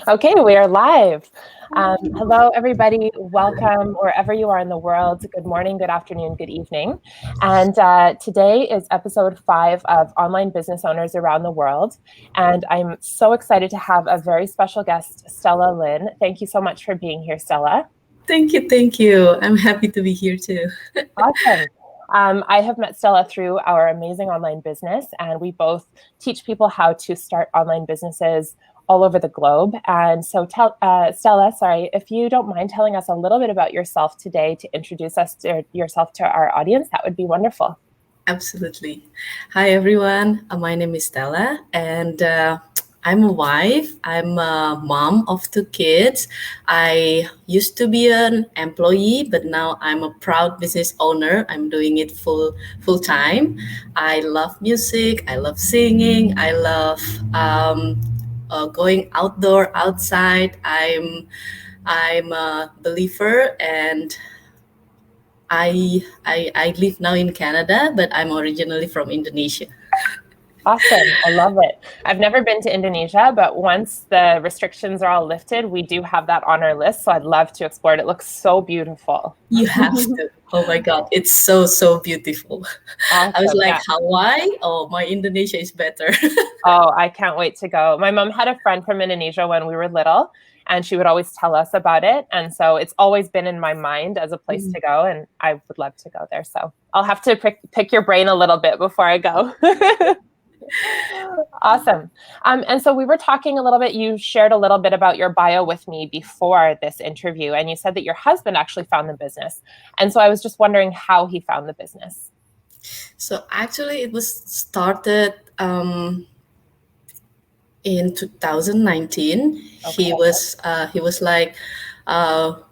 Okay, we are live. Hello, everybody. Welcome wherever you are in the world. Good morning, good afternoon, good evening. And today is episode 5 of Online Business Owners Around the World. And I'm so excited to have a very special guest, Stella Lin. Thank you so much for being here, Stella. Thank you, thank you. I'm happy to be here too. Awesome. I have met Stella through our amazing online business, and we both teach people how to start online businesses all over the globe. And so, Stella, sorry, if you don't mind telling us a little bit about yourself today to introduce yourself to our audience, that would be wonderful. Absolutely. Hi, everyone. My name is Stella, and I'm a wife. I'm a mom of 2 kids. I used to be an employee, but now I'm a proud business owner. I'm doing it full time. I love music. I love singing. I love going outdoor, outside. I'm a believer, and I live now in Canada, but I'm originally from Indonesia. Awesome. I love it. I've never been to Indonesia, but once the restrictions are all lifted, we do have that on our list. So I'd love to explore it. It looks so beautiful. You have to. Oh my God, it's so beautiful. I was Awesome. like, Yeah. Hawaii? Oh, my Indonesia is better. Oh, I can't wait to go. My mom had a friend from Indonesia when we were little, and she would always tell us about it. And so it's always been in my mind as a place to go, and I would love to go there. So I'll have to pick your brain a little bit before I go. Awesome. And so we were talking a little bit, you shared a little bit about your bio with me before this interview, and you said that your husband actually found the business. And so I was just wondering how he found the business. So actually, it was started in 2019. Okay. He was like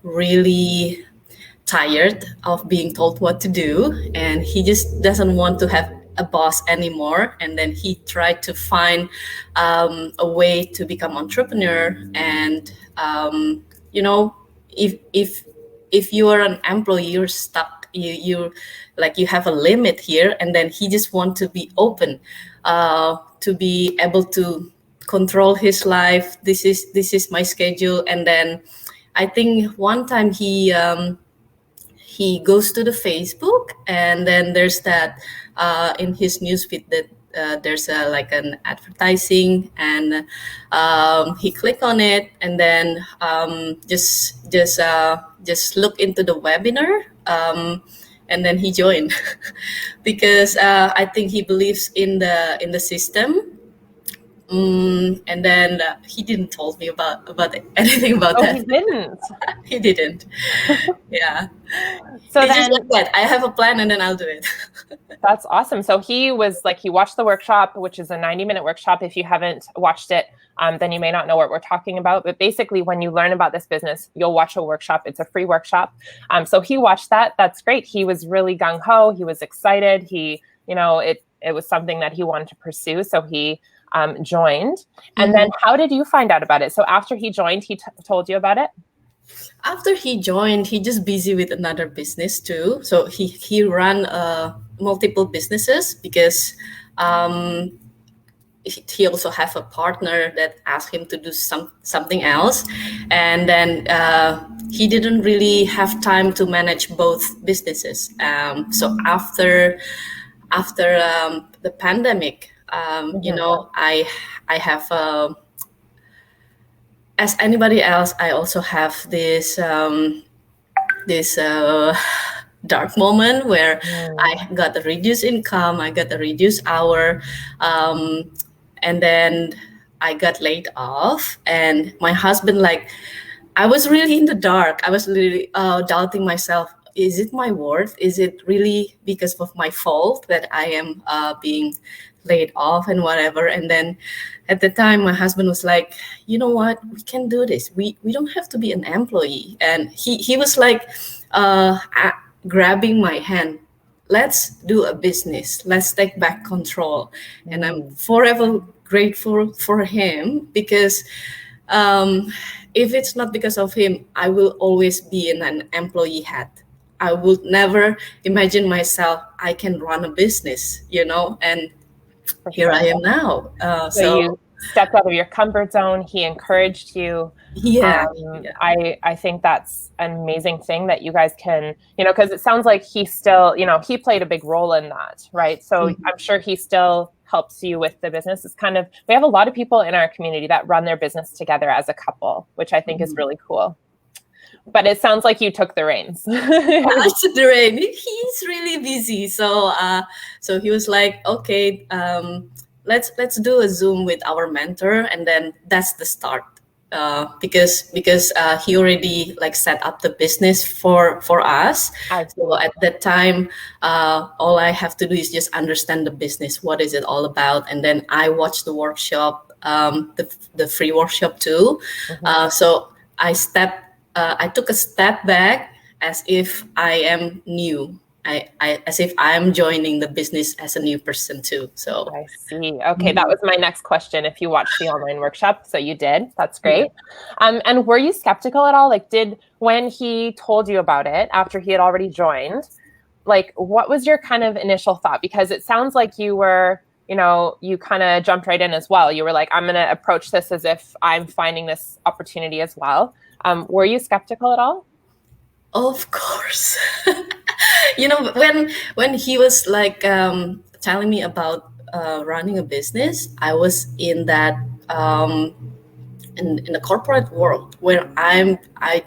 really tired of being told what to do, and he just doesn't want to have a boss anymore. And then he tried to find a way to become entrepreneur. And you know, if you are an employee, you're stuck. You like you have a limit here. And then he just want to be open, to be able to control his life. This is my schedule. And then I think one time he goes to the Facebook, and then there's that in his newsfeed that there's like an advertising, and he click on it, and then just look into the webinar, and then he joined because I think he believes in the system. And then he didn't told me about anything about Oh, that. he didn't. He didn't. Yeah. So It's then, just like that. I have a plan and then I'll do it. that's awesome. So he was like, he watched the workshop, which is a 90-minute workshop. If you haven't watched it, then you may not know what we're talking about. But basically, when you learn about this business, you'll watch a workshop. It's a free workshop. So he watched that. That's great. He was really gung ho. He was excited. It was something that he wanted to pursue. So he joined. And then how did you find out about it? So after he joined, he told you about it? After he joined, he just busy with another business too. So he ran multiple businesses because he also have a partner that asked him to do something else. And then he didn't really have time to manage both businesses. So after the pandemic, you know, I have as anybody else, I also have this dark moment where I got a reduced income, I got a reduced hour, and then I got laid off. And my husband, like, I was really in the dark. I was really doubting myself. Is it my worth? Is it really because of my fault that I am being laid off and whatever? And then at the time, my husband was like, you know what? We can do this. We don't have to be an employee. And he was like grabbing my hand. Let's do a business. Let's take back control. And I'm forever grateful for him because if it's not because of him, I will always be in an employee hat. I would never imagine myself I can run a business, you know, and here I am now. stepped out of your comfort zone. He encouraged you. Yeah. I think that's an amazing thing that you guys can, because it sounds like he still, he played a big role in that, right? So I'm sure he still helps you with the business. It's kind of, we have a lot of people in our community that run their business together as a couple, which I think is really cool. But it sounds like you took the reins. I took the reins. He's really busy, so he was like, okay, let's do a Zoom with our mentor, and then that's the start. Because he already like set up the business for us. So at that time, all I have to do is just understand the business. What is it all about? And then I watched the workshop, the free workshop too. So I took a step back as if I am new. As if I am joining the business as a new person too. So I see. Okay, that was my next question. If you watched the online workshop, so you did. That's great. And were you skeptical at all? Like, when he told you about it after he had already joined, like, what was your kind of initial thought? Because it sounds like you were, you kind of jumped right in as well. You were like, I'm going to approach this as if I'm finding this opportunity as well. Were you skeptical at all? Of course. When he was like telling me about running a business, I was in that in the corporate world where I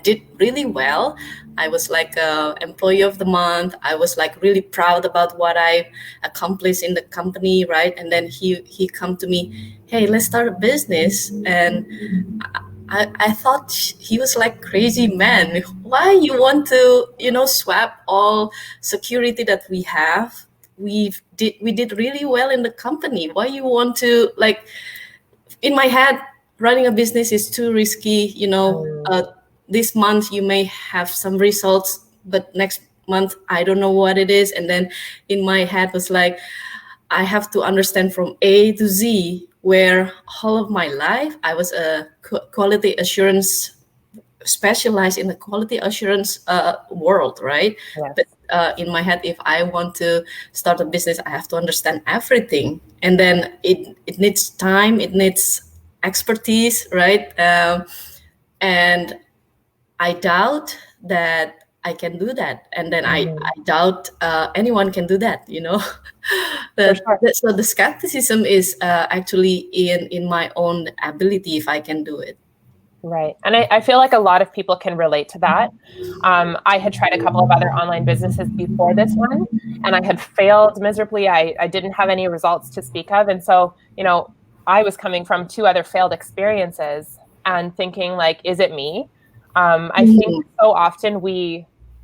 did really well. I was like employee of the month. I was like really proud about what I accomplished in the company, right? And then he come to me, hey, let's start a business. And I thought he was like crazy man. Why you want to, swap all security that we have? We did really well in the company. Why you want to, like, in my head, running a business is too risky. This month you may have some results, but next month I don't know what it is. And then in my head was like, I have to understand from A to Z, where all of my life I was a quality assurance, specialized in the quality assurance world, right? Yes. But in my head, if I want to start a business, I have to understand everything. And then it needs time, it needs expertise, right? And I doubt that I can do that. And then I doubt anyone can do that, So the skepticism is actually in my own ability if I can do it. Right. And I feel like a lot of people can relate to that. I had tried a couple of other online businesses before this one, and I had failed miserably. I didn't have any results to speak of. And so, I was coming from 2 other failed experiences and thinking, like, is it me? I think so often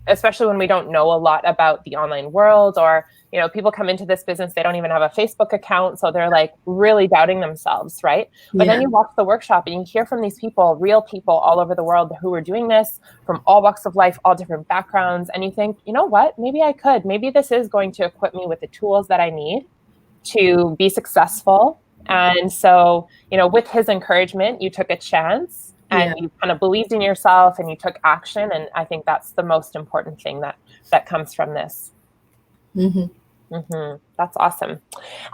especially when we don't know a lot about the online world, or, people come into this business, they don't even have a Facebook account. So they're like really doubting themselves, right? But then you watch the workshop and you hear from these people, real people all over the world who are doing this from all walks of life, all different backgrounds. And you think, you know what, maybe I could, maybe this is going to equip me with the tools that I need to be successful. And so, with his encouragement, you took a chance. And you kind of believed in yourself and you took action. And I think that's the most important thing that comes from this. That's awesome.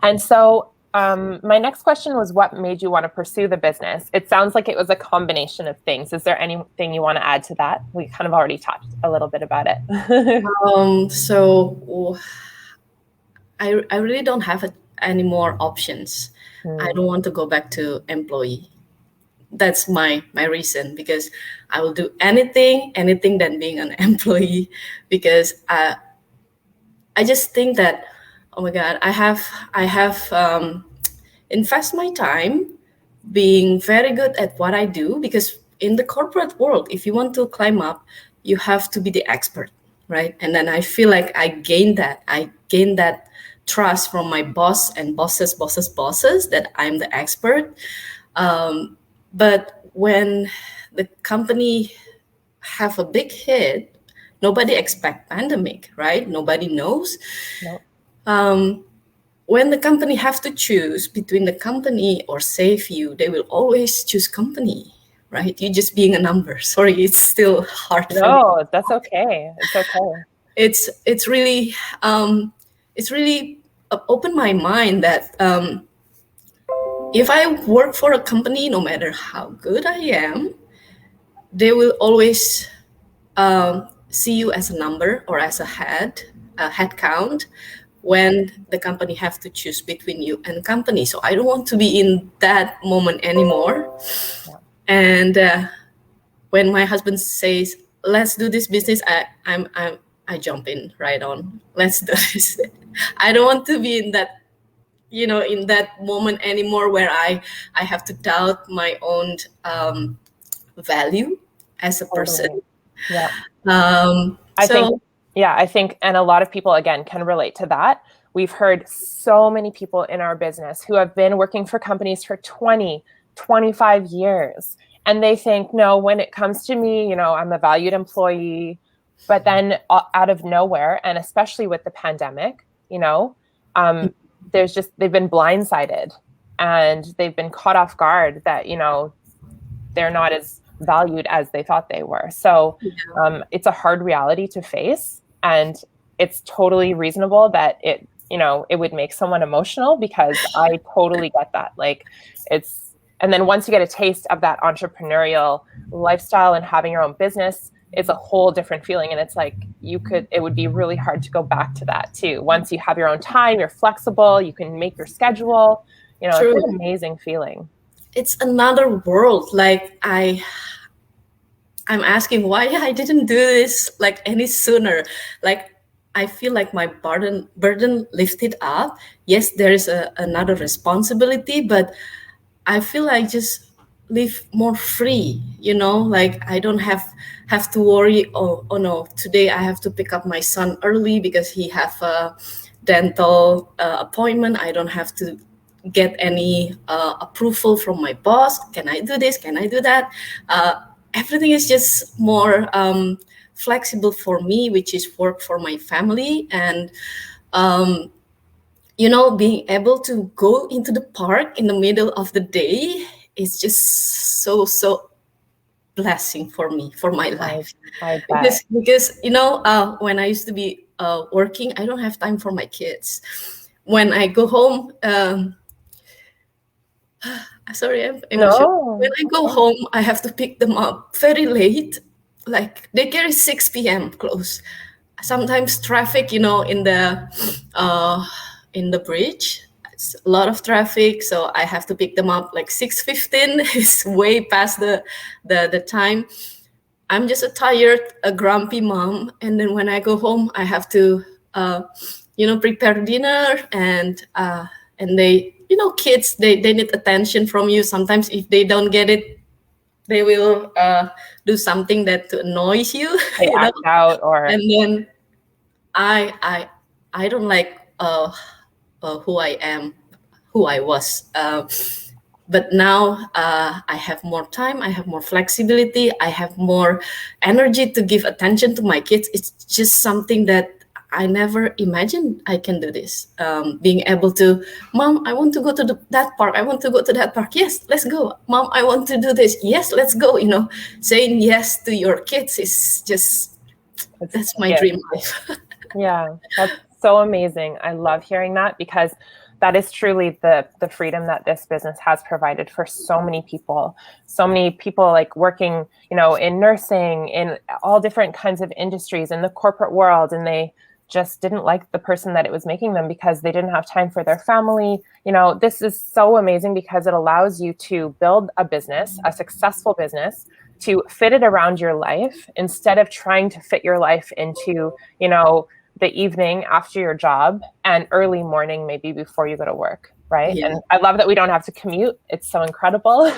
And so my next question was, what made you want to pursue the business? It sounds like it was a combination of things. Is there anything you want to add to that? We kind of already talked a little bit about it. So I really don't have any more options. I don't want to go back to employee. That's my reason, because I will do anything than being an employee, because I just think that, oh my God, I have invest my time being very good at what I do, because in the corporate world, if you want to climb up, you have to be the expert, right? And then I feel like I gained that trust from my boss and bosses that I'm the expert. But when the company have a big hit, nobody expect pandemic, right? Nobody knows. No. When the company have to choose between the company or save you, they will always choose company, right? You're just being a number. Sorry, it's still hard. No, that's okay. It's okay. It's really opened my mind that if I work for a company, no matter how good I am, they will always see you as a number or as a head count, when the company have to choose between you and company. So I don't want to be in that moment anymore. Yeah. And when my husband says, "Let's do this business," I jump in right on. Let's do this. I don't want to be in that, in that moment anymore where I have to doubt my own value as a person. Totally. Yeah. I think, and a lot of people, again, can relate to that. We've heard so many people in our business who have been working for companies for 20, 25 years. And they think, no, when it comes to me, I'm a valued employee. But then out of nowhere, and especially with the pandemic, they've been blindsided and they've been caught off guard that, they're not as valued as they thought they were. So it's a hard reality to face, and it's totally reasonable that it would make someone emotional, because I totally get that. And then once you get a taste of that entrepreneurial lifestyle and having your own business, it's a whole different feeling. And it's like, it would be really hard to go back to that too. Once you have your own time, you're flexible, you can make your schedule, it's an amazing feeling. It's another world. I'm asking why I didn't do this any sooner. I feel like my burden lifted up. Yes, there is another responsibility, but I feel I just live more free, I don't have to worry, oh no, today I have to pick up my son early because he have a dental appointment. I don't have to get any approval from my boss. Can I do this? Can I do that? Everything is just more flexible for me, which is work for my family. And being able to go into the park in the middle of the day is just so blessing for me, for my life. I bet. Because when I used to be working, I don't have time for my kids. When I go home, sorry, I'm emotional. When I go home, I have to pick them up very late. Daycare is 6 p.m. close. Sometimes traffic, in the bridge, it's a lot of traffic, so I have to pick them up 6:15. It's way past the time. I'm just a grumpy mom, and then when I go home, I have to prepare dinner, and they, kids, they need attention from you. Sometimes if they don't get it, they will do something that annoys you. They act out, and then I don't like who I am, who I was. But now I have more time, I have more flexibility, I have more energy to give attention to my kids. It's just something that I never imagined I can do this. Being able to, Mom, I want to go to that park. I want to go to that park. Yes, let's go. Mom, I want to do this. Yes, let's go. Saying yes to your kids is just, that's my dream life. Yeah, that's so amazing. I love hearing that, because that is truly the freedom that this business has provided for so many people. So many people working, in nursing, in all different kinds of industries, in the corporate world, and they just didn't like the person that it was making them because they didn't have time for their family. This is so amazing because it allows you to build a business, a successful business, to fit it around your life instead of trying to fit your life into, the evening after your job and early morning, maybe before you go to work. Right. Yeah. And I love that we don't have to commute. It's so incredible.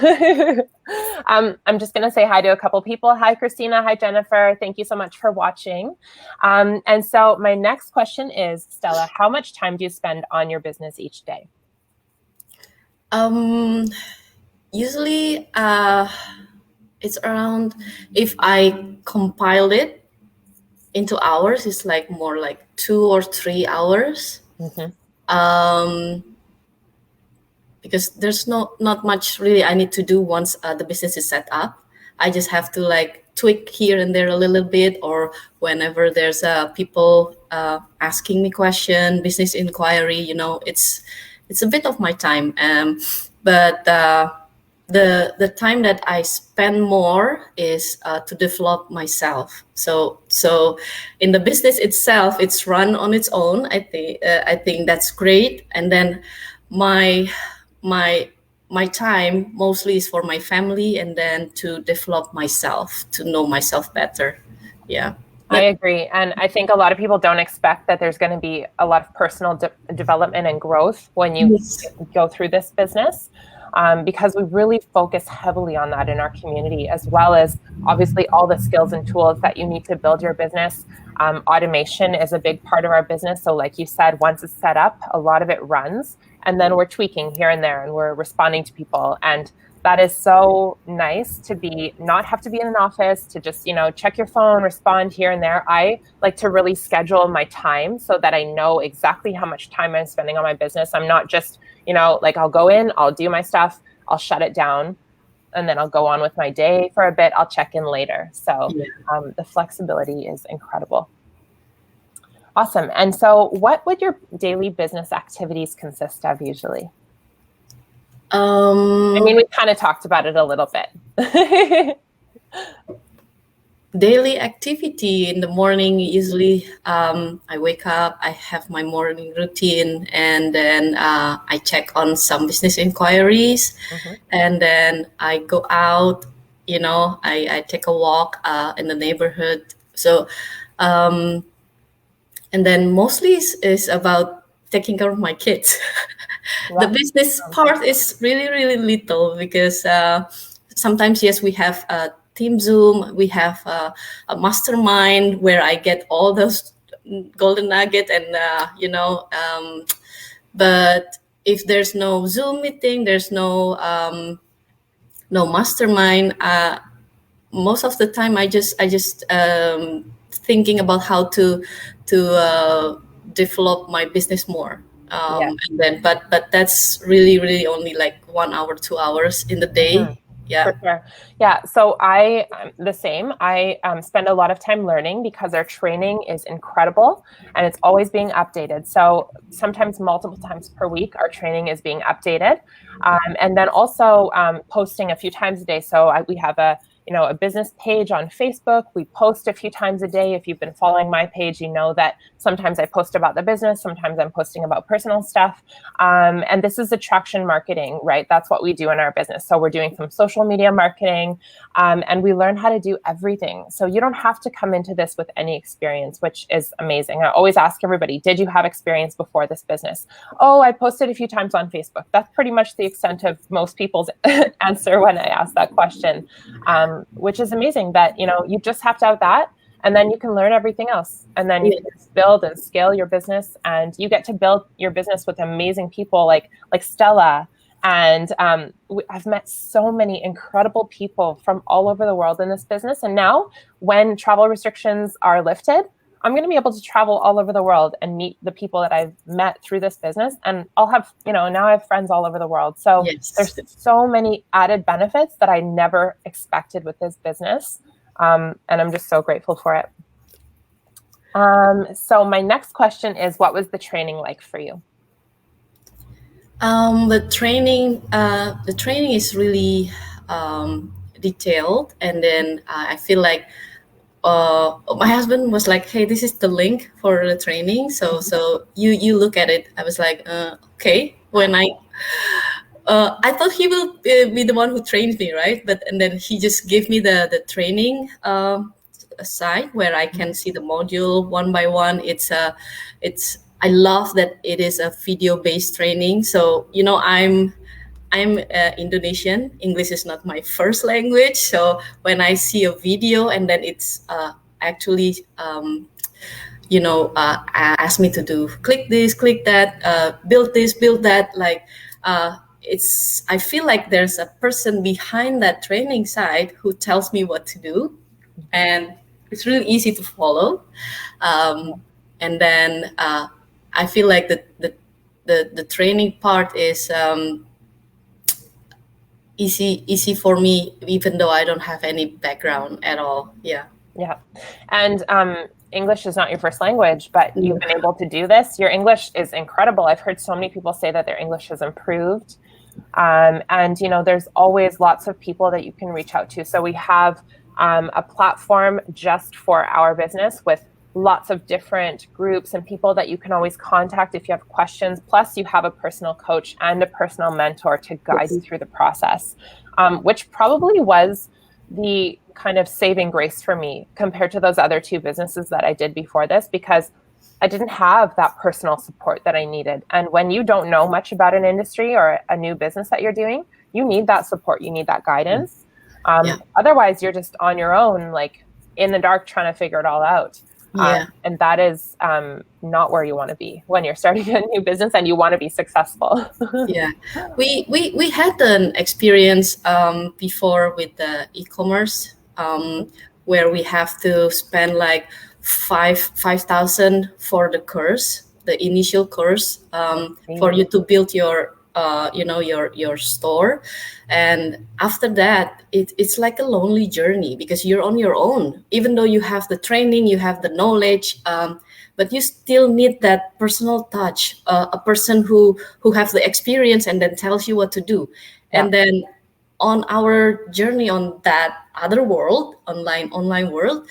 I'm just going to say hi to a couple people. Hi, Christina. Hi, Jennifer. Thank you so much for watching. And so my next question is, Stella, how much time do you spend on your business each day? Usually it's around, if I compile it into hours, it's more like 2 or 3 hours. Mm-hmm. Because there's not much really I need to do once the business is set up. I just have to tweak here and there a little bit, or whenever there's people asking me question, business inquiry, it's a bit of my time. but the time that I spend more is to develop myself. So in the business itself, it's run on its own. I think that's great. And then my my time mostly is for my family, and then to develop myself, to know myself better. Yeah. I agree. And I think a lot of people don't expect that there's going to be a lot of personal development and growth when you go through this business, because we really focus heavily on that in our community, as well as obviously all the skills and tools that you need to build your business. Automation is a big part of our business. So like you said, once it's set up, a lot of it runs, and then we're tweaking here and there, and we're responding to people. And that is so nice to not have to be in an office, to just, check your phone, respond here and there. I like to really schedule my time so that I know exactly how much time I'm spending on my business. I'm not just, like I'll go in, I'll do my stuff, I'll shut it down, and then I'll go on with my day for a bit. I'll check in later. So the flexibility is incredible. Awesome. And so what would your daily business activities consist of usually? I mean, we kind of talked about it a little bit. Daily activity in the morning, usually I wake up, I have my morning routine, and then I check on some business inquiries, and then I go out, I take a walk in the neighborhood. So, and then mostly is about taking care of my kids. The business part is really, really little, because sometimes, yes, we have a team Zoom, we have a mastermind where I get all those golden nugget, and but if there's no Zoom meeting, there's no mastermind, most of the time I just thinking about how to develop my business more. And then, but that's really only like 1 hour, 2 hours in the day. Yeah. For sure. Yeah. So I'm the same. I spend a lot of time learning, because our training is incredible and it's always being updated. So sometimes multiple times per week, our training is being updated. And then also posting a few times a day. So we have a business page on Facebook. We post a few times a day. If you've been following my page, you know that sometimes I post about the business, sometimes I'm posting about personal stuff. And this is attraction marketing, right? That's what we do in our business. So we're doing some social media marketing, and we learn how to do everything. So you don't have to come into this with any experience, which is amazing. I always ask everybody, did you have experience before this business? Oh, I posted a few times on Facebook. That's pretty much the extent of most people's answer when I ask that question. Which is amazing that, you just have to have that, and then you can learn everything else. And then you can just build and scale your business, and you get to build your business with amazing people like Stella. And I've met so many incredible people from all over the world in this business. And now when travel restrictions are lifted, I'm going to be able to travel all over the world and meet the people that I've met through this business. And I'll have, now I have friends all over the world. So there's so many added benefits that I never expected with this business. And I'm just so grateful for it. So my next question is, what was the training like for you? The training is really detailed. And then I feel like my husband was like, hey, this is the link for the training. So you look at it. I was like, okay. When I thought he will be the one who trains me, right? And then he just gave me the training site where I can see the module one by one. I love that it is a video-based training. So I'm Indonesian. English is not my first language. So when I see a video and then it's actually, ask me to do, click this, click that, build this, build that. Like, I feel like there's a person behind that training site who tells me what to do, and it's really easy to follow. And then I feel like the training part is easy for me, even though I don't have any background at all. Yeah. And English is not your first language, but you've been able to do this. Your English is incredible. I've heard so many people say that their English has improved. And, there's always lots of people that you can reach out to. So we have a platform just for our business with lots of different groups and people that you can always contact if you have questions. Plus, you have a personal coach and a personal mentor to guide you through the process, which probably was the kind of saving grace for me compared to those other two businesses that I did before this, because I didn't have that personal support that I needed. And when you don't know much about an industry or a new business that you're doing, you need that support. You need that guidance. Otherwise, you're just on your own, like in the dark, trying to figure it all out. And that is not where you want to be when you're starting a new business and you want to be successful. We had an experience before with the e-commerce where we have to spend like 5,000 for the course, the initial course, for you to build your your store. And after that, it's like a lonely journey because you're on your own. Even though you have the training, you have the knowledge, but you still need that personal touch, a person who has the experience and then tells you what to do. And then on our journey on that other world, online world,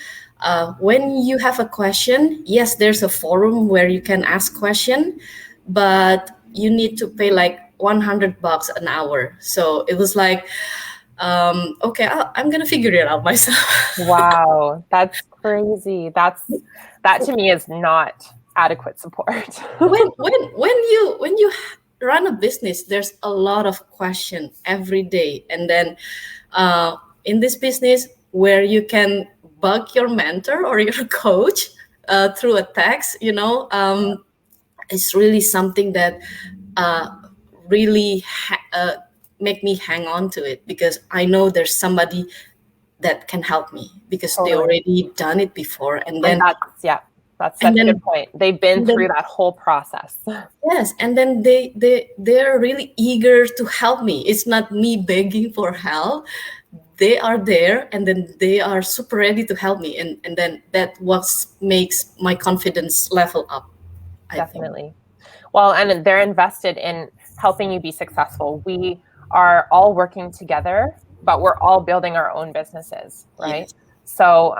when you have a question, yes, there's a forum where you can ask question, but you need to pay like $100 an hour. So it was like, okay, I'm gonna figure it out myself. Wow, that's crazy. That to me is not adequate support. when you run a business, there's a lot of question every day, and then in this business where you can bug your mentor or your coach through a text, it's really something that really make me hang on to it, because I know there's somebody that can help me because they already done it before. And then that's such a good point. They've been through that whole process. Yes, and then they're really eager to help me. It's not me begging for help. They are there, and then they are super ready to help me, and then that what makes my confidence level up. Definitely. Well, and they're invested in helping you be successful. We are all working together, but we're all building our own businesses, right? Yes. So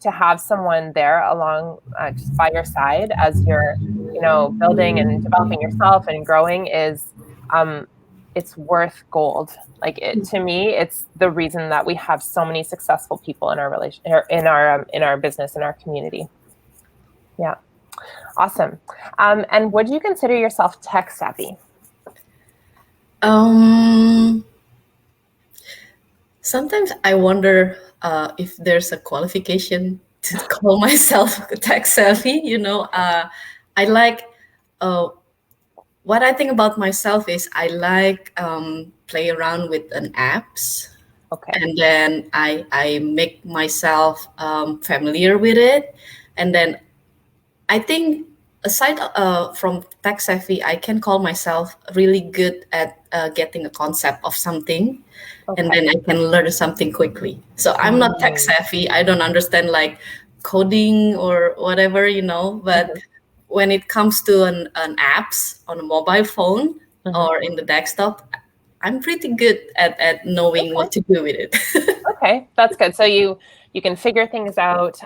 to have someone there along just by your side as you're, building and developing yourself and growing is, it's worth gold. Like to me, it's the reason that we have so many successful people in our in our business, in our community. Yeah. Awesome. And would you consider yourself tech savvy? Sometimes I wonder if there's a qualification to call myself tech savvy. I like what I think about myself is I like play around with an apps. Okay. And then I make myself familiar with it, and then I think aside from tech savvy, I can call myself really good at getting a concept of something, and then I can learn something quickly. So I'm not tech savvy. I don't understand like coding or whatever, but when it comes to an apps on a mobile phone or in the desktop, I'm pretty good at knowing what to do with it. Okay, that's good. So you can figure things out.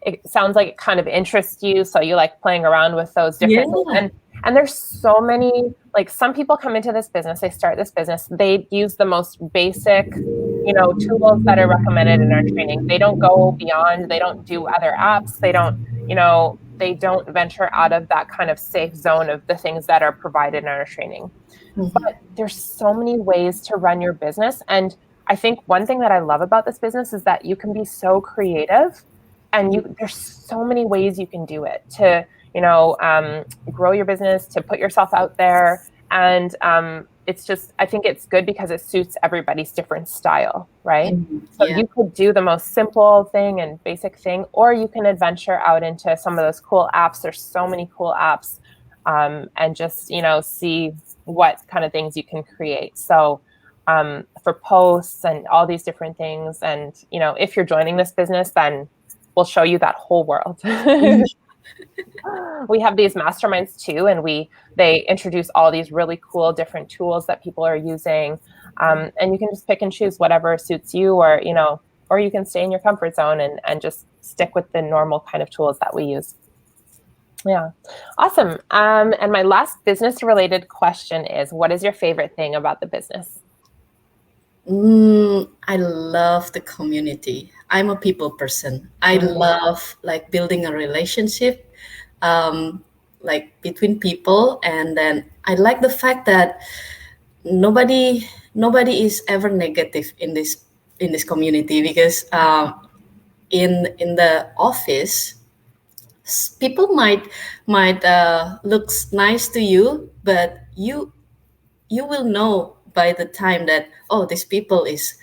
It sounds like it kind of interests you, so you like playing around with those different things. And there's so many, like some people come into this business, they start this business, they use the most basic, tools that are recommended in our training. They don't go beyond, they don't do other apps, they don't, they don't venture out of that kind of safe zone of the things that are provided in our training. But there's so many ways to run your business. And I think one thing that I love about this business is that you can be so creative, and there's so many ways you can do it to, grow your business, to put yourself out there. And it's just, I think it's good because it suits everybody's different style, right? So you could do the most simple thing and basic thing, or you can adventure out into some of those cool apps. There's so many cool apps, and just, see what kind of things you can create. So for posts and all these different things. And, if you're joining this business, then we'll show you that whole world. We have these masterminds too, and they introduce all these really cool different tools that people are using, and you can just pick and choose whatever suits you, or you can stay in your comfort zone and just stick with the normal kind of tools that we use. Yeah, awesome. And my last business related question is, what is your favorite thing about the business? I love the community. I'm a people person. I love like building a relationship, um, like between people, and then I like the fact that nobody is ever negative in this community because in the office people might looks nice to you, but you will know by the time that, oh, these people is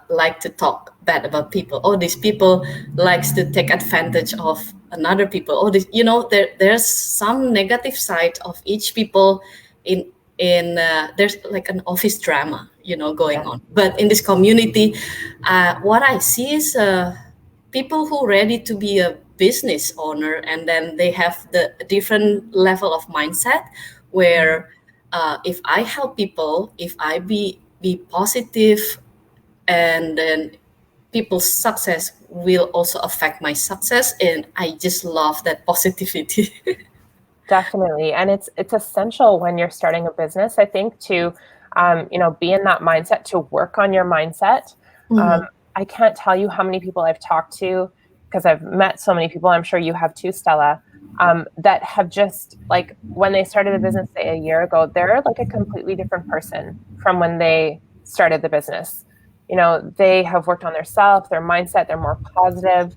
like to talk bad about people. Oh, these people likes to take advantage of another people. Oh, this, there's some negative side of each people in there's like an office drama, going on. But in this community, what I see is people who ready to be a business owner, and then they have the different level of mindset where if I help people, if I be positive, and then people's success will also affect my success, and I just love that positivity. Definitely. And it's essential when you're starting a business, I think, to be in that mindset, to work on your mindset. I can't tell you how many people I've talked to, because I've met so many people, I'm sure you have too, Stella, that have just, like, when they started a business, say, a year ago, they're like a completely different person from when they started the business. They have worked on their self, their mindset, they're more positive.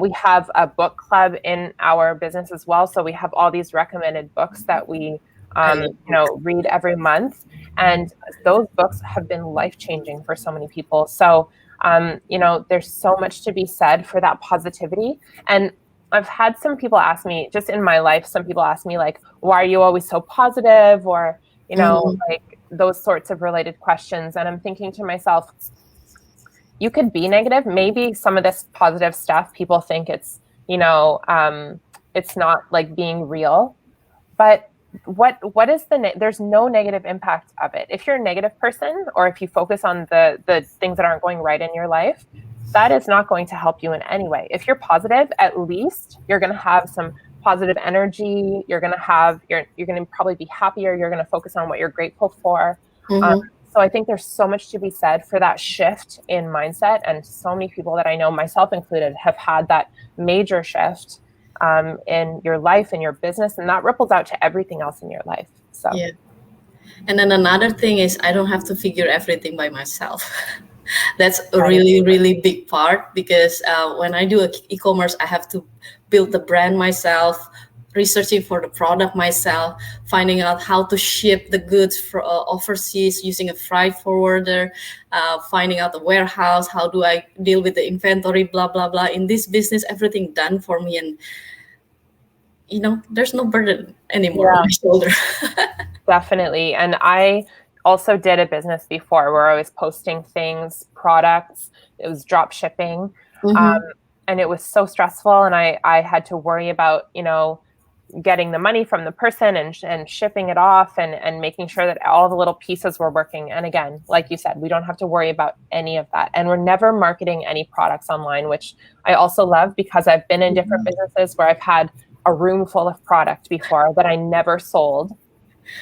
We have a book club in our business as well. So we have all these recommended books that we, read every month. And those books have been life-changing for so many people. So, there's so much to be said for that positivity. And I've had some people ask me, just in my life, some people ask me, like, why are you always so positive? Or, like those sorts of related questions. And I'm thinking to myself, you could be negative. Maybe some of this positive stuff, people think it's, it's not like being real. But what is there's no negative impact of it. If you're a negative person, or if you focus on the things that aren't going right in your life, that is not going to help you in any way. If you're positive, at least you're going to have some positive energy. You're going to probably be happier. You're going to focus on what you're grateful for. So I think there's so much to be said for that shift in mindset. And so many people that I know, myself included, have had that major shift in your life and your business, and that ripples out to everything else in your life. So yeah. And then another thing is, I don't have to figure everything by myself. That's a really, really big part, because when I do e-commerce, I have to build the brand myself, researching for the product myself, finding out how to ship the goods for overseas using a freight forwarder, finding out the warehouse, how do I deal with the inventory, blah, blah, blah. In this business, everything done for me. And, there's no burden anymore on my shoulder. Definitely. And I also did a business before where I was posting things, products, it was drop shipping. And it was so stressful. And I had to worry about, getting the money from the person and shipping it off and making sure that all the little pieces were working. And again, like you said, we don't have to worry about any of that. And we're never marketing any products online, which I also love, because I've been in different businesses where I've had a room full of product before that I never sold.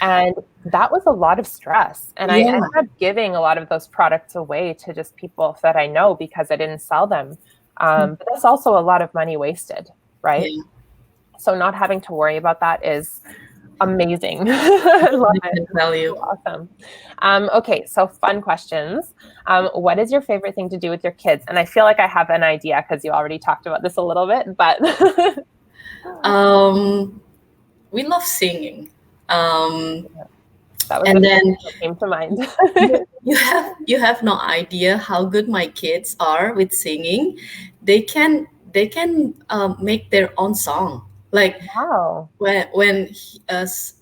And that was a lot of stress. And I ended up giving a lot of those products away to just people that I know because I didn't sell them. But that's also a lot of money wasted, right? Yeah. So not having to worry about that is amazing. I love it. Value. Awesome. Okay, so fun questions. What is your favorite thing to do with your kids? And I feel like I have an idea because you already talked about this a little bit, but we love singing. That was and then that came to mind. you have no idea how good my kids are with singing. They can make their own song. Like wow. when it's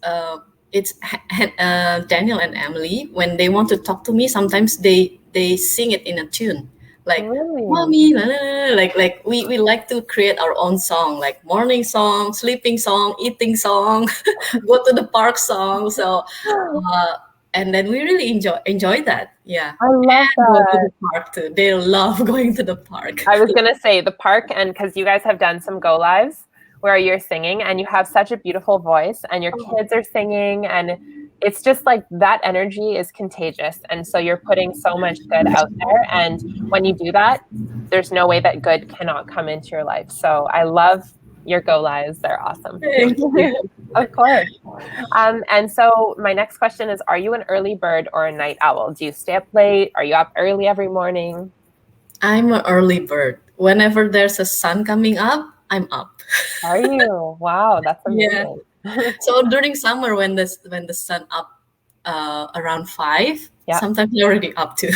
Daniel and Emily, when they want to talk to me, sometimes they sing it in a tune. like Really? mommy, la, la, la, like we like to create our own song, like morning song, sleeping song, eating song, go to the park song. So and then we really enjoy that. Yeah. I love And go to that. the park too. They love going to the park. I was gonna say the park, and because you guys have done some go lives where you're singing and you have such a beautiful voice and your kids are singing, and it's just like that energy is contagious, and so you're putting so much good out there, and when you do that, there's no way that good cannot come into your life. So I love your go lives. They're awesome. Thank you. Of course. And so my next question is, are you an early bird or a night owl? Do you stay up late? Are you up early every morning? I'm an early bird. Whenever there's a sun coming up, I'm up. Are you? Wow, that's Yeah. amazing. So during summer, when the sun up around 5, Yeah. sometimes you're already up too.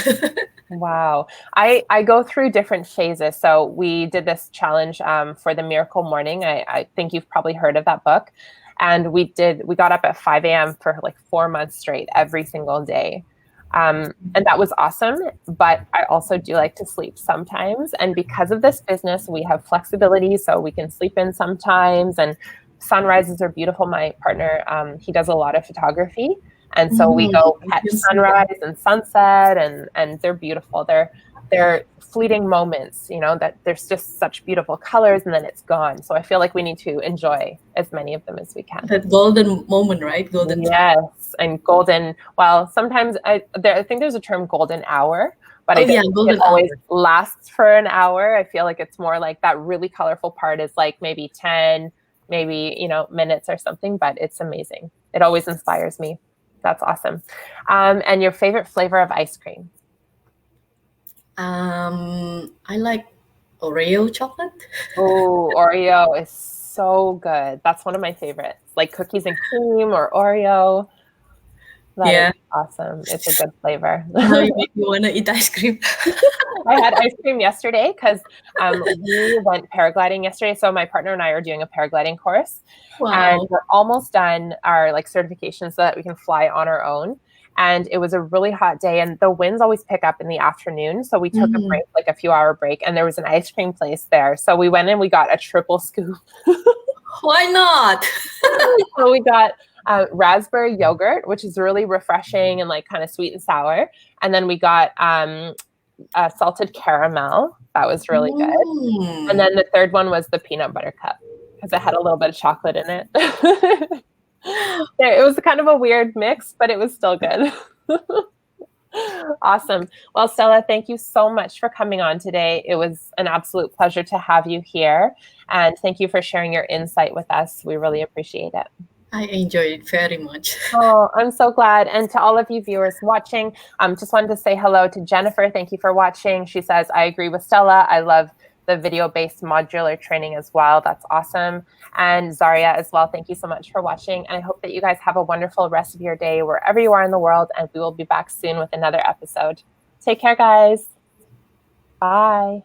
Wow. I go through different phases. So we did this challenge for the Miracle Morning. I think you've probably heard of that book. And we got up at 5 a.m. for like 4 months straight every single day. And that was awesome. But I also do like to sleep sometimes. And because of this business, we have flexibility. So we can sleep in sometimes. And sunrises are beautiful. My partner, he does a lot of photography. And so we go catch sunrise and sunset, and they're beautiful. They're fleeting moments, you know, that there's just such beautiful colors and then it's gone. So I feel like we need to enjoy as many of them as we can. That golden moment, right? Golden. Yes, and golden. Well, sometimes I think there's a term golden hour, but I don't think it always lasts for an hour. I feel like it's more like that really colorful part is like maybe 10, maybe, minutes or something, but it's amazing. It always inspires me. That's awesome. And your favorite flavor of ice cream? I like Oreo chocolate. Oh, Oreo is so good. That's one of my favorites. Like cookies and cream or Oreo. That is awesome. It's a good flavor. Now you make me want to eat ice cream. I had ice cream yesterday because we went paragliding yesterday. So my partner and I are doing a paragliding course. Wow. And we're almost done our certification so that we can fly on our own. And it was a really hot day, and the winds always pick up in the afternoon. So we took a break, like a few-hour break, and there was an ice cream place there. So we went and we got a triple scoop. Why not? So we got raspberry yogurt, which is really refreshing and like kind of sweet and sour. And then we got salted caramel. That was really good. And then the third one was the peanut butter cup because it had a little bit of chocolate in it. It was kind of a weird mix, but it was still good. Awesome. Well, Stella, thank you so much for coming on today. It was an absolute pleasure to have you here. And thank you for sharing your insight with us. We really appreciate it. I enjoyed it very much. Oh, I'm so glad. And to all of you viewers watching, just wanted to say hello to Jennifer. Thank you for watching. She says, I agree with Stella. I love the video-based modular training as well. That's awesome. And Zaria as well, thank you so much for watching. And I hope that you guys have a wonderful rest of your day wherever you are in the world. And we will be back soon with another episode. Take care, guys. Bye.